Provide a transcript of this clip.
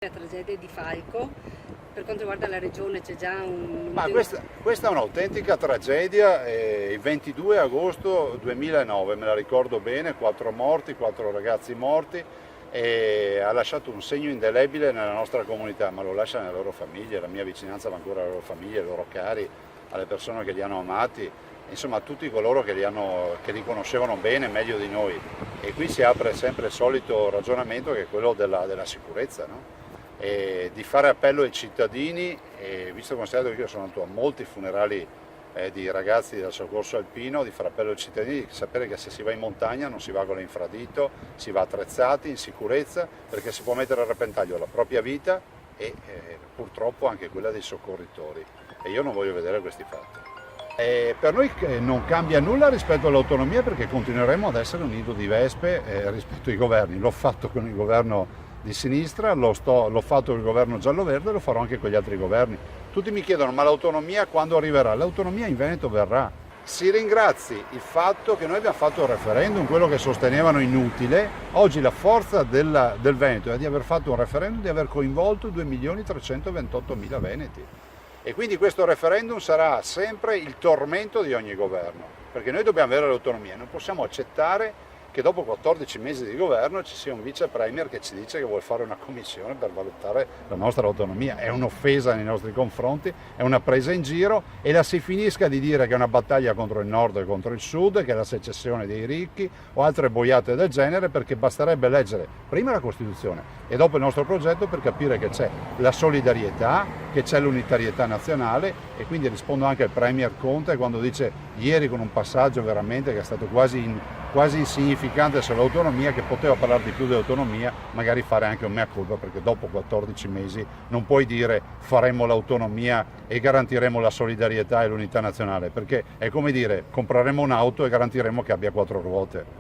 La tragedia di Falco, per quanto riguarda la regione c'è già un... Ma questa è un'autentica tragedia, il 22 agosto 2009, me la ricordo bene, 4 morti, 4 ragazzi morti, e ha lasciato un segno indelebile nella nostra comunità, ma lo lascia nelle loro famiglie, la mia vicinanza va ancora alle loro famiglie, ai loro cari, alle persone che li hanno amati, insomma a tutti coloro che li conoscevano bene, meglio di noi. E qui si apre sempre il solito ragionamento che è quello della sicurezza, no? E di fare appello ai cittadini, e visto e considerato che io sono andato a molti funerali di ragazzi del soccorso alpino, di fare appello ai cittadini di sapere che se si va in montagna non si va con l'infradito, si va attrezzati, in sicurezza, perché si può mettere a repentaglio la propria vita e purtroppo anche quella dei soccorritori, e io non voglio vedere questi fatti. Per noi non cambia nulla rispetto all'autonomia, perché continueremo ad essere un nido di vespe rispetto ai governi. L'ho fatto con il governo di sinistra, l'ho fatto con il governo giallo-verde e lo farò anche con gli altri governi. Tutti mi chiedono: ma l'autonomia quando arriverà? L'autonomia in Veneto verrà. Si ringrazi il fatto che noi abbiamo fatto il referendum, quello che sostenevano inutile. Oggi la forza del Veneto è di aver fatto un referendum, di aver coinvolto 2.328.000 veneti. E quindi questo referendum sarà sempre il tormento di ogni governo, perché noi dobbiamo avere l'autonomia, non possiamo accettare che dopo 14 mesi di governo ci sia un vice premier che ci dice che vuole fare una commissione per valutare la nostra autonomia. È un'offesa nei nostri confronti, è una presa in giro, e la si finisca di dire che è una battaglia contro il nord e contro il sud, che è la secessione dei ricchi o altre boiate del genere, perché basterebbe leggere prima la Costituzione e dopo il nostro progetto per capire che c'è la solidarietà, che c'è l'unitarietà nazionale. E quindi rispondo anche al premier Conte quando dice ieri, con un passaggio veramente che è stato quasi insignificante sull'autonomia, che poteva parlare di più di autonomia, magari fare anche un mea culpa, perché dopo 14 mesi non puoi dire faremo l'autonomia e garantiremo la solidarietà e l'unità nazionale, perché è come dire compreremo un'auto e garantiremo che abbia 4 ruote.